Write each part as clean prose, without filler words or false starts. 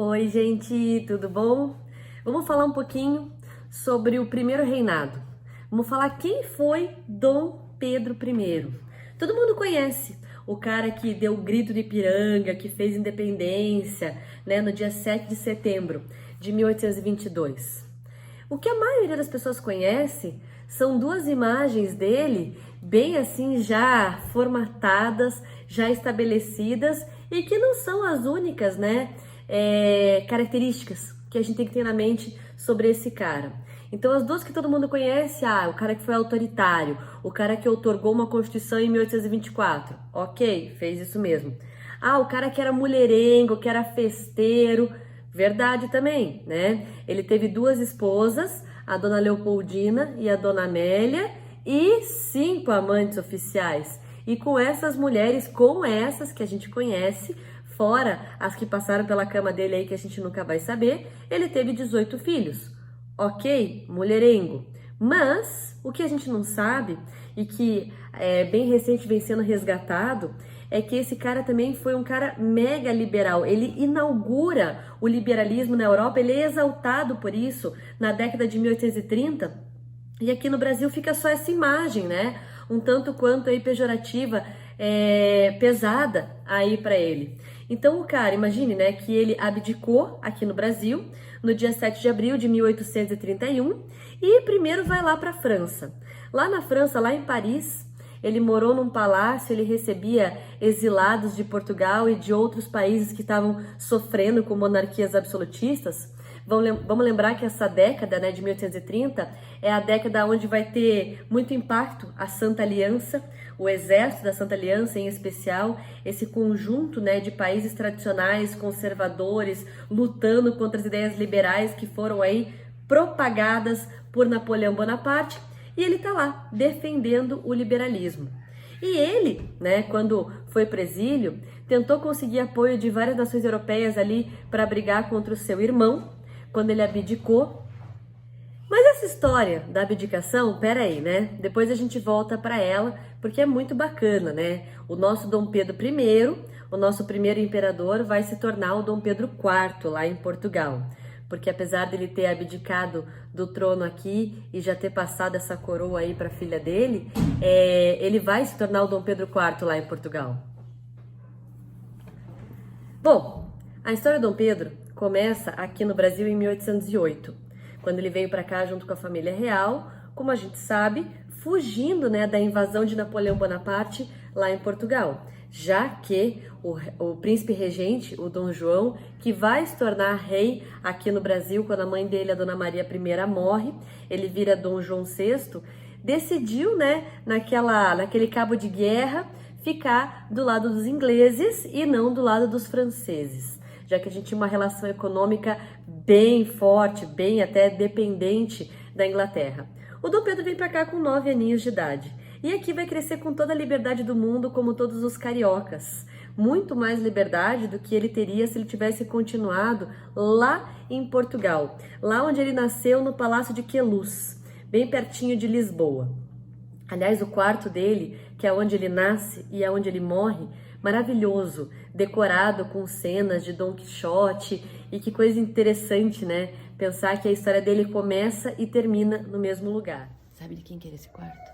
Oi, gente, tudo bom? Vamos falar um pouquinho sobre o primeiro reinado. Vamos falar quem foi Dom Pedro I. Todo mundo conhece o cara que deu o grito de Ipiranga, que fez independência, né, no dia 7 de setembro de 1822. O que a maioria das pessoas conhece são duas imagens dele, bem assim já formatadas, já estabelecidas e que não são as únicas, né, características que a gente tem que ter na mente sobre esse cara. Então as duas que todo mundo conhece, o cara que foi autoritário, o cara que outorgou uma Constituição em 1824, ok, fez isso mesmo. O cara que era mulherengo, que era festeiro, verdade também, né? Ele teve duas esposas, a dona Leopoldina e a dona Amélia, e 5 amantes oficiais. E com essas mulheres, com essas que a gente conhece, fora as que passaram pela cama dele aí que a gente nunca vai saber, ele teve 18 filhos. Ok, mulherengo. Mas o que a gente não sabe e que bem recente vem sendo resgatado é que esse cara também foi um cara mega liberal. Ele inaugura o liberalismo na Europa, ele é exaltado por isso na década de 1830. E aqui no Brasil fica só essa imagem, né? Um tanto quanto aí pejorativa, pesada aí para ele. Então o cara, imagine, né, que ele abdicou aqui no Brasil no dia 7 de abril de 1831 e primeiro vai lá para a França. Lá na França, lá em Paris, ele morou num palácio, ele recebia exilados de Portugal e de outros países que estavam sofrendo com monarquias absolutistas. Vamos lembrar que essa década, né, de 1830 é a década onde vai ter muito impacto a Santa Aliança, o exército da Santa Aliança em especial, esse conjunto, né, de países tradicionais, conservadores, lutando contra as ideias liberais que foram aí propagadas por Napoleão Bonaparte, e ele tá lá defendendo o liberalismo. E ele, né, quando foi para o exílio, tentou conseguir apoio de várias nações europeias ali para brigar contra o seu irmão, quando ele abdicou. Mas essa história da abdicação, peraí, né? Depois a gente volta para ela, porque é muito bacana, né? O nosso Dom Pedro I, o nosso primeiro imperador, vai se tornar o Dom Pedro IV lá em Portugal. Porque apesar dele ter abdicado do trono aqui e já ter passado essa coroa aí para a filha dele, ele vai se tornar o Dom Pedro IV lá em Portugal. Bom, a história do Dom Pedro começa aqui no Brasil em 1808, quando ele veio para cá junto com a família real, como a gente sabe, fugindo, né, da invasão de Napoleão Bonaparte lá em Portugal, já que o príncipe regente, o Dom João, que vai se tornar rei aqui no Brasil quando a mãe dele, a Dona Maria I, morre, ele vira Dom João VI, decidiu, né, naquele cabo de guerra, ficar do lado dos ingleses e não do lado dos franceses, já que a gente tinha uma relação econômica bem forte, bem até dependente da Inglaterra. O Dom Pedro vem para cá com 9 aninhos de idade e aqui vai crescer com toda a liberdade do mundo, como todos os cariocas. Muito mais liberdade do que ele teria se ele tivesse continuado lá em Portugal, lá onde ele nasceu no Palácio de Queluz, bem pertinho de Lisboa. Aliás, o quarto dele, que é onde ele nasce e é onde ele morre, maravilhoso, decorado com cenas de Dom Quixote, e que coisa interessante, né? Pensar que a história dele começa e termina no mesmo lugar. Sabe de quem que era esse quarto?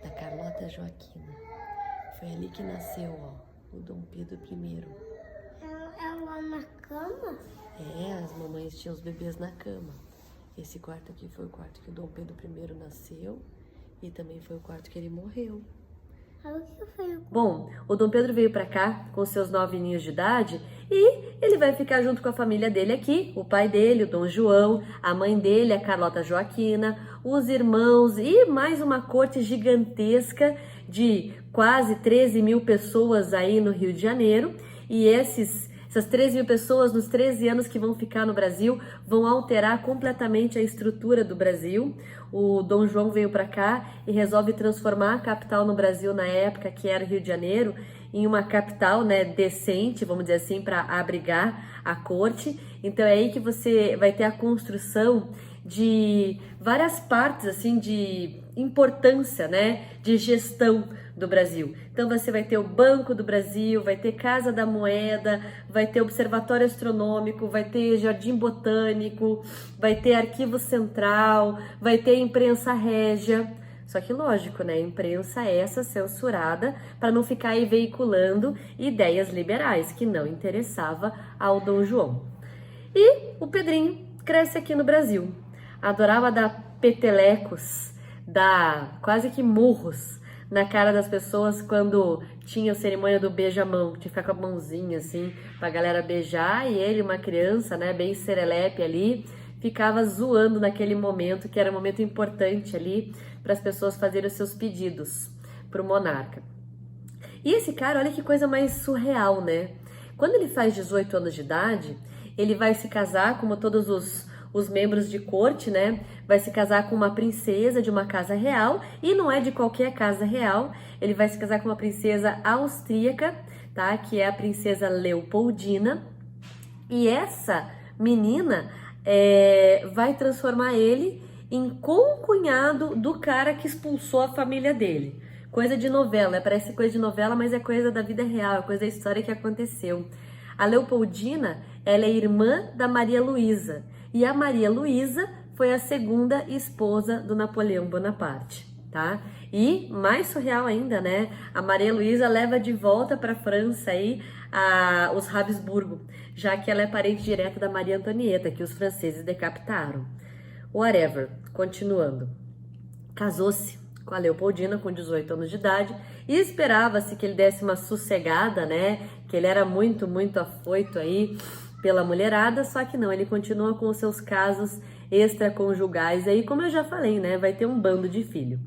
Da Carlota Joaquina. Foi ali que nasceu, ó, o Dom Pedro I. Ela na cama? As mamães tinham os bebês na cama. Esse quarto aqui foi o quarto que o Dom Pedro I nasceu e também foi o quarto que ele morreu. Bom, o Dom Pedro veio para cá com seus 9 aninhos de idade e ele vai ficar junto com a família dele aqui, o pai dele, o Dom João, a mãe dele, a Carlota Joaquina, os irmãos e mais uma corte gigantesca de quase 13 mil pessoas aí no Rio de Janeiro. E essas 13 mil pessoas nos 13 anos que vão ficar no Brasil vão alterar completamente a estrutura do Brasil. O Dom João veio para cá e resolve transformar a capital no Brasil na época, que era o Rio de Janeiro, em uma capital, né, decente, vamos dizer assim, para abrigar a corte. Então é aí que você vai ter a construção de várias partes assim de importância, né, de gestão do Brasil. Então você vai ter o Banco do Brasil, vai ter Casa da Moeda, vai ter Observatório Astronômico, vai ter Jardim Botânico, vai ter Arquivo Central, vai ter Imprensa Régia. Só que lógico, né? Imprensa essa censurada para não ficar aí veiculando ideias liberais que não interessava ao Dom João. E o Pedrinho cresce aqui no Brasil. Adorava dar petelecos, dar quase que murros na cara das pessoas quando tinha a cerimônia do beijamão, tinha que ficar com a mãozinha assim pra galera beijar, e ele, uma criança, né, bem serelepe ali, ficava zoando naquele momento, que era um momento importante ali para as pessoas fazerem os seus pedidos pro monarca. E esse cara, olha que coisa mais surreal, né? Quando ele faz 18 anos de idade, ele vai se casar, como todos os membros de corte, né? Vai se casar com uma princesa de uma casa real, e não é de qualquer casa real, ele vai se casar com uma princesa austríaca, tá? Que é a princesa Leopoldina, e essa menina vai transformar ele em concunhado do cara que expulsou a família dele. Coisa de novela, parece coisa de novela, mas é coisa da vida real, é coisa da história que aconteceu. A Leopoldina, ela é irmã da Maria Luísa, e a Maria Luísa foi a segunda esposa do Napoleão Bonaparte, tá? E mais surreal ainda, né? A Maria Luísa leva de volta para a França aí os Habsburgo, já que ela é parente direta da Maria Antonieta, que os franceses decapitaram. Whatever, continuando. Casou-se com a Leopoldina com 18 anos de idade e esperava-se que ele desse uma sossegada, né? Que ele era muito, muito afoito aí pela mulherada, só que não, ele continua com os seus casos extraconjugais aí, como eu já falei, né? Vai ter um bando de filho.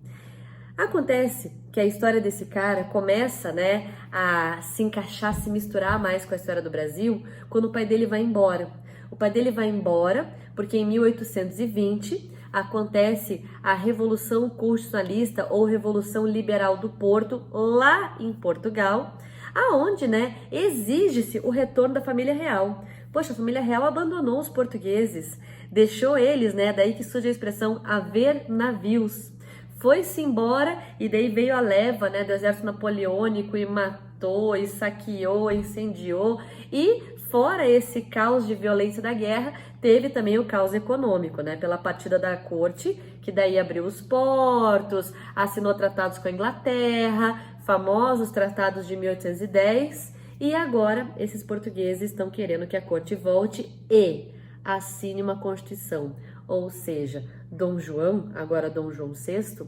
Acontece que a história desse cara começa, né, a se encaixar, se misturar mais com a história do Brasil quando o pai dele vai embora. O pai dele vai embora porque em 1820 acontece a Revolução Constitucionalista ou Revolução Liberal do Porto, lá em Portugal, aonde, né, exige-se o retorno da família real. Poxa, a família real abandonou os portugueses, deixou eles, né, daí que surge a expressão haver navios. Foi-se embora e daí veio a leva, né, do exército napoleônico e matou, e saqueou, incendiou, e fora esse caos de violência da guerra, teve também o caos econômico, né, pela partida da corte, que daí abriu os portos, assinou tratados com a Inglaterra, famosos tratados de 1810, e agora esses portugueses estão querendo que a corte volte e assine uma constituição, ou seja, Dom João, agora Dom João VI,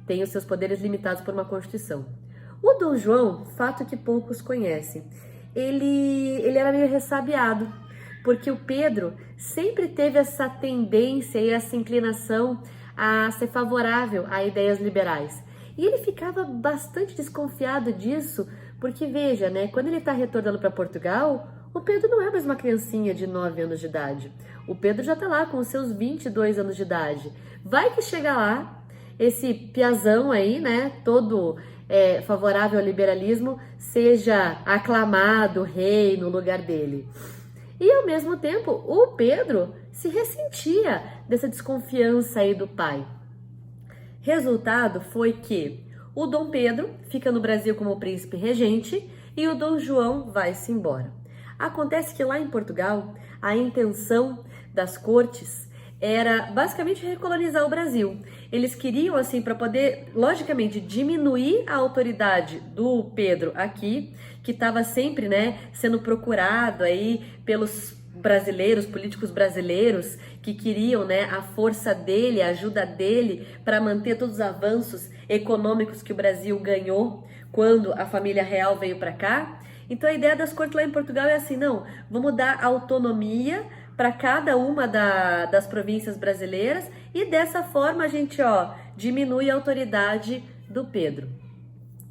tem os seus poderes limitados por uma constituição. O Dom João, fato que poucos conhecem, ele era meio ressabiado, porque o Pedro sempre teve essa tendência e essa inclinação a ser favorável a ideias liberais. E ele ficava bastante desconfiado disso, porque veja, né, quando ele está retornando para Portugal, o Pedro não é mais uma criancinha de 9 anos de idade. O Pedro já está lá com os seus 22 anos de idade. Vai que chega lá, esse piazão aí, né, todo favorável ao liberalismo, seja aclamado rei no lugar dele. E ao mesmo tempo, o Pedro se ressentia dessa desconfiança aí do pai. Resultado foi que o Dom Pedro fica no Brasil como príncipe regente e o Dom João vai-se embora. Acontece que lá em Portugal, a intenção das cortes era basicamente recolonizar o Brasil. Eles queriam, assim, para poder, logicamente, diminuir a autoridade do Pedro aqui, que estava sempre, né, sendo procurado aí pelos brasileiros, políticos brasileiros, que queriam, né, a força dele, a ajuda dele para manter todos os avanços econômicos que o Brasil ganhou quando a família real veio para cá. Então a ideia das cortes lá em Portugal é assim, não, vamos dar autonomia para cada uma das províncias brasileiras e dessa forma a gente, diminui a autoridade do Pedro.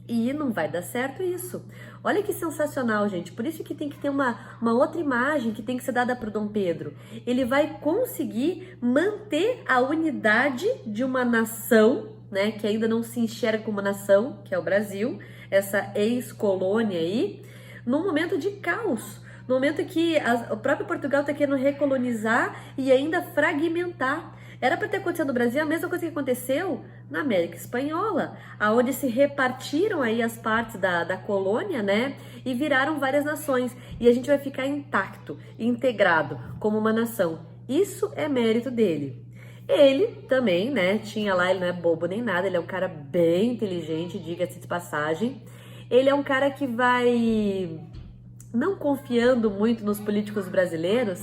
E não vai dar certo isso. Olha que sensacional, gente. Por isso que tem que ter uma outra imagem que tem que ser dada para o Dom Pedro. Ele vai conseguir manter a unidade de uma nação, né, que ainda não se enxerga como nação, que é o Brasil, essa ex-colônia aí, num momento de caos. No momento que o próprio Portugal está querendo recolonizar e ainda fragmentar Era para ter acontecido no Brasil a mesma coisa que aconteceu na América Espanhola, aonde se repartiram aí as partes da colônia, né, e viraram várias nações, e a gente vai ficar intacto, integrado como uma nação. Isso é mérito dele. Ele também, né, tinha lá, ele não é bobo nem nada, ele é um cara bem inteligente, diga-se de passagem. Ele é um cara que vai, não confiando muito nos políticos brasileiros,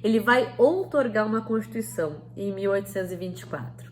ele vai outorgar uma Constituição em 1824.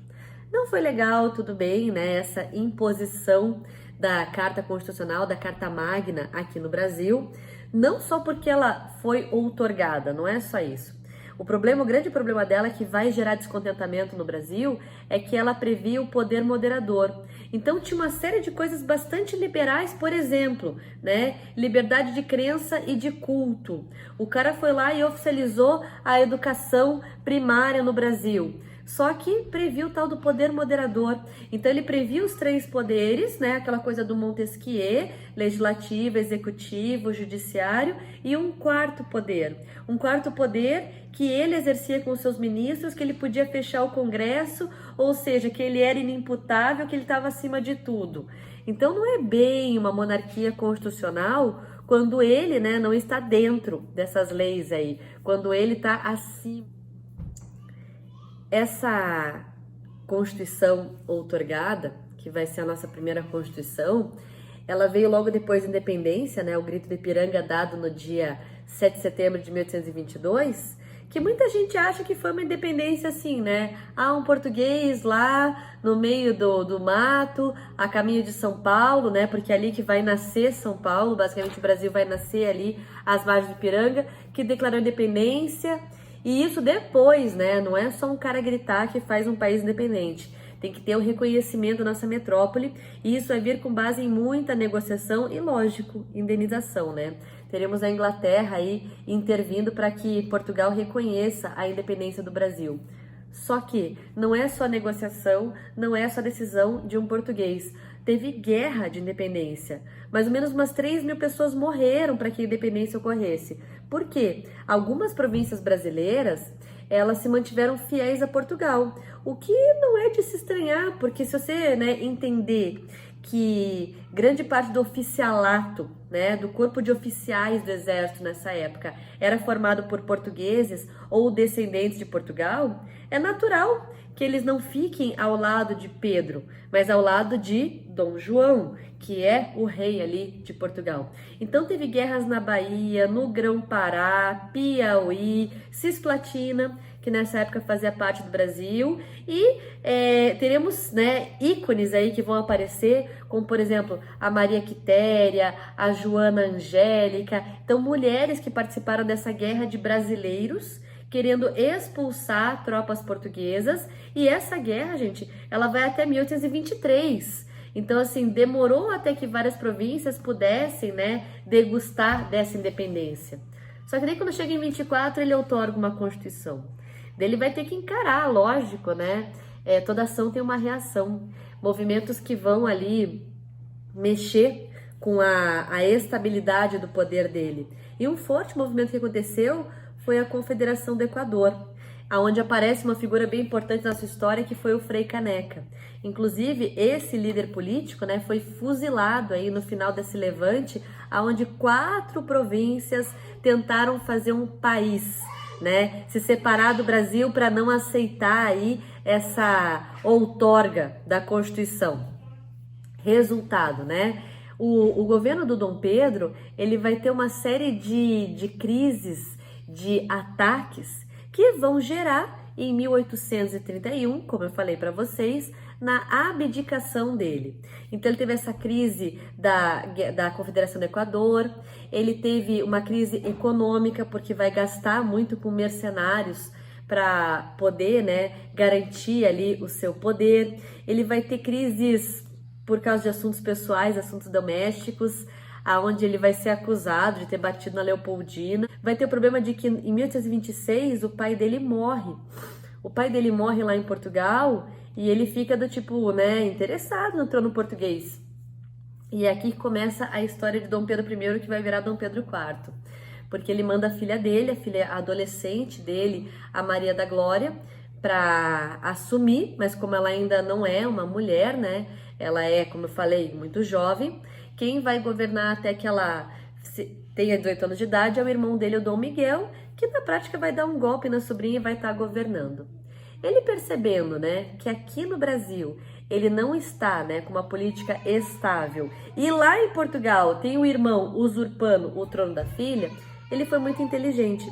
Não foi legal, tudo bem, né, essa imposição da Carta Constitucional, da Carta Magna aqui no Brasil, não só porque ela foi outorgada, não é só isso. O grande problema dela, que vai gerar descontentamento no Brasil, é que ela previa o poder moderador. Então tinha uma série de coisas bastante liberais, por exemplo, né? Liberdade de crença e de culto. O cara foi lá e oficializou a educação primária no Brasil. Só que previu o tal do poder moderador. Então ele previu os 3 poderes, né? Aquela coisa do Montesquieu, legislativo, executivo, judiciário, e um quarto poder. Um quarto poder que ele exercia com seus ministros, que ele podia fechar o Congresso, ou seja, que ele era inimputável, que ele estava acima de tudo. Então não é bem uma monarquia constitucional quando ele, né, não está dentro dessas leis aí, quando ele está acima. Essa Constituição outorgada, que vai ser a nossa primeira Constituição, ela veio logo depois da independência, né? O Grito do Ipiranga dado no dia 7 de setembro de 1822, que muita gente acha que foi uma independência assim, né? Um português lá no meio do mato, a caminho de São Paulo, né? Porque é ali que vai nascer São Paulo, basicamente o Brasil vai nascer ali às margens do Ipiranga, que declarou independência. E isso depois, né? Não é só um cara gritar que faz um país independente. Tem que ter o reconhecimento da nossa metrópole, e isso vai vir com base em muita negociação e, lógico, indenização, né? Teremos a Inglaterra aí intervindo para que Portugal reconheça a independência do Brasil. Só que não é só negociação, não é só decisão de um português. Teve guerra de independência. Mais ou menos umas 3.000 pessoas morreram para que a independência ocorresse. Por quê? Algumas províncias brasileiras, elas se mantiveram fiéis a Portugal. O que não é de se estranhar, porque se você, né, entender que grande parte do oficialato, né, do corpo de oficiais do exército nessa época era formado por portugueses ou descendentes de Portugal, é natural que eles não fiquem ao lado de Pedro, mas ao lado de Dom João, que é o rei ali de Portugal. Então teve guerras na Bahia, no Grão-Pará, Piauí, Cisplatina, que nessa época fazia parte do Brasil, e teremos, né, ícones aí que vão aparecer, como por exemplo a Maria Quitéria, a Joana Angélica, então mulheres que participaram dessa guerra de brasileiros, querendo expulsar tropas portuguesas, e essa guerra, gente, ela vai até 1823. Então, assim, demorou até que várias províncias pudessem, né, degustar dessa independência. Só que daí quando chega em 24, ele outorga uma Constituição. Daí ele vai ter que encarar, lógico, né? Toda ação tem uma reação. Movimentos que vão ali mexer com a estabilidade do poder dele. E um forte movimento que aconteceu foi a Confederação do Equador, onde aparece uma figura bem importante na nossa história, que foi o Frei Caneca. Inclusive, esse líder político, né, foi fuzilado aí no final desse levante, onde 4 províncias tentaram fazer um país, né, se separar do Brasil para não aceitar aí essa outorga da Constituição. Resultado, né? O governo do Dom Pedro, ele vai ter uma série de crises, de ataques que vão gerar em 1831, como eu falei para vocês, na abdicação dele. Então ele teve essa crise da Confederação do Equador, ele teve uma crise econômica porque vai gastar muito com mercenários para poder, né, garantir ali o seu poder. Ele vai ter crises por causa de assuntos pessoais, assuntos domésticos, aonde ele vai ser acusado de ter batido na Leopoldina. Vai ter o problema de que em 1826 o pai dele morre. O pai dele morre lá em Portugal e ele fica do tipo, né, interessado no trono português. E é aqui que começa a história de Dom Pedro I, que vai virar Dom Pedro IV. Porque ele manda a filha dele, a filha adolescente dele, a Maria da Glória, para assumir, mas como ela ainda não é uma mulher, né? Ela é, como eu falei, muito jovem. Quem vai governar até que ela tenha 18 anos de idade é o irmão dele, o Dom Miguel, que na prática vai dar um golpe na sobrinha e vai estar governando. Ele percebendo, né, que aqui no Brasil ele não está, né, com uma política estável, e lá em Portugal tem o irmão usurpando o trono da filha, ele foi muito inteligente.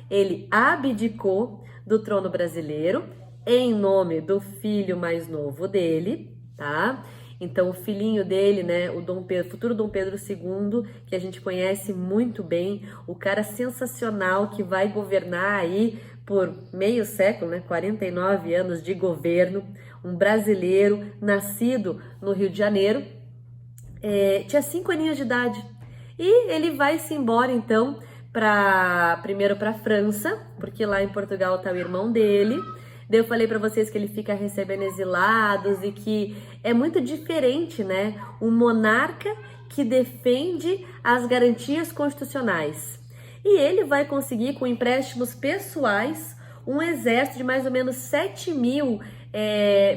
Ele abdicou do trono brasileiro em nome do filho mais novo dele, tá? Então o filhinho dele, né, o futuro Dom Pedro II, que a gente conhece muito bem, o cara sensacional que vai governar aí por meio século, né, 49 anos de governo, um brasileiro nascido no Rio de Janeiro, tinha 5 aninhos de idade. E ele vai-se embora então primeiro para França, porque lá em Portugal tá o irmão dele. Daí eu falei para vocês que ele fica recebendo exilados e que é muito diferente, né? Um monarca que defende as garantias constitucionais. E ele vai conseguir, com empréstimos pessoais, um exército de mais ou menos 7.000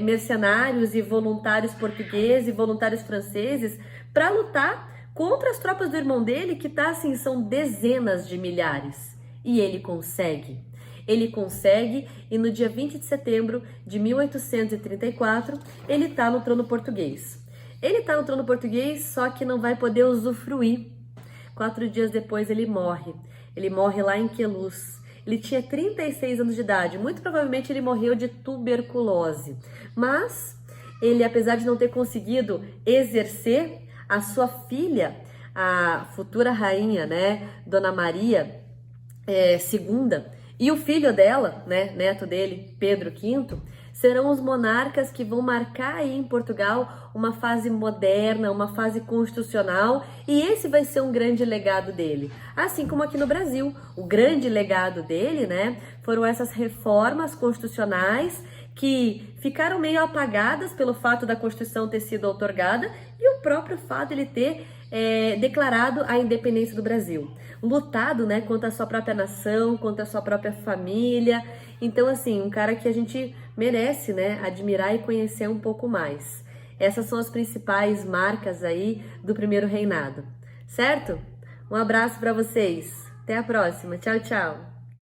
mercenários e voluntários portugueses e voluntários franceses para lutar contra as tropas do irmão dele, que tá assim, são dezenas de milhares. E ele consegue. Ele consegue, e no dia 20 de setembro de 1834, ele tá no trono português. Ele tá no trono português, só que não vai poder usufruir. 4 dias depois ele morre. Ele morre lá em Queluz. Ele tinha 36 anos de idade. Muito provavelmente ele morreu de tuberculose. Mas ele, apesar de não ter conseguido exercer, a sua filha, a futura rainha, né, Dona Maria II, e o filho dela, né, neto dele, Pedro V, serão os monarcas que vão marcar aí em Portugal uma fase moderna, uma fase constitucional, e esse vai ser um grande legado dele. Assim como aqui no Brasil, o grande legado dele, né, foram essas reformas constitucionais que ficaram meio apagadas pelo fato da Constituição ter sido outorgada e o próprio fato de ele ter declarado a independência do Brasil. Lutado, né, contra a sua própria nação, contra a sua própria família. Então, assim, um cara que a gente merece, né, admirar e conhecer um pouco mais. Essas são as principais marcas aí do primeiro reinado, certo? Um abraço para vocês. Até a próxima. Tchau, tchau.